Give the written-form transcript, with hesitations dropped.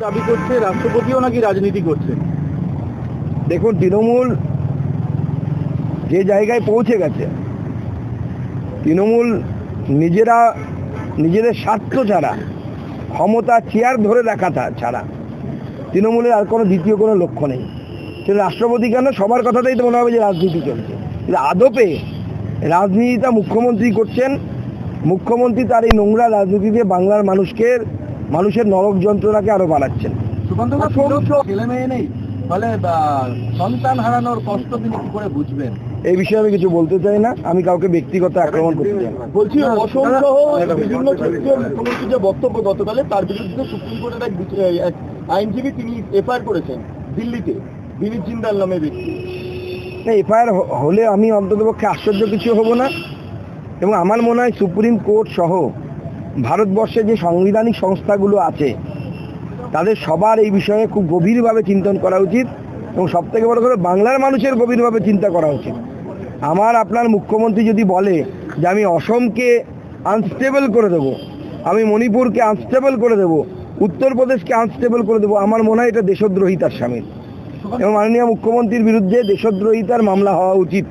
দাবি করছে রাষ্ট্রপতিও নাকি রাজনীতি করছে। দেখুন, তৃণমূল যে জায়গায় পৌঁছে গেছে, তৃণমূল নিজেদের স্বার্থ ছাড়া, ক্ষমতা চেয়ার ধরে রাখা ছাড়া তৃণমূলের আর কোনো দ্বিতীয় কোনো লক্ষ্য নেই। সেটা রাষ্ট্রপতি কেন, সবার কথাতেই তো মনে হবে যে রাজনীতি চলছে, কিন্তু আদপে রাজনীতিটা মুখ্যমন্ত্রী করছেন। মুখ্যমন্ত্রী তার এই নোংরা রাজনীতিতে বাংলার মানুষের নরক যন্ত্রণাকে আরো বাড়াচ্ছেন। ছেলে মেয়ে নেই, ফলে সন্তান হারানোর কষ্ট তিনি কি করে বুঝবেন? এই বিষয়ে আমি কিছু বলতে চাই না, আমি কাউকে ব্যক্তিগত আক্রমণ করতে চাই না। বলছি, অসম সহ বিভিন্ন ক্ষেত্রে মুখ্যমন্ত্রী যে বক্তব্য গতকালে, তার বিরুদ্ধে সুপ্রিম কোর্টের এক আইনজীবী তিনি এফআইআর করেছেন দিল্লিতে, বিনীত জিন্দাল নামে ব্যক্তি। এফআইআর হলে আমি অন্ততপক্ষে আশ্চর্য কিছু হব না, এবং আমার মনে হয় সুপ্রিম কোর্ট সহ ভারতবর্ষে যে সাংবিধানিক সংস্থাগুলো আছে তাদের সবার এই বিষয়ে খুব গভীরভাবে চিন্তন করা উচিত, এবং সবথেকে বড় করে বাংলার মানুষের গভীরভাবে চিন্তা করা উচিত। আপনার মুখ্যমন্ত্রী যদি বলে যে আমি অসমকে আনস্টেবল করে দেবো, আমি মণিপুরকে আনস্টেবল করে দেবো, উত্তরপ্রদেশকে আনস্টেবল করে দেবো, আমার মনে হয় এটা দেশদ্রোহিতার শামিল, এবং মাননীয় মুখ্যমন্ত্রীর বিরুদ্ধে দেশদ্রোহিতার মামলা হওয়া উচিত।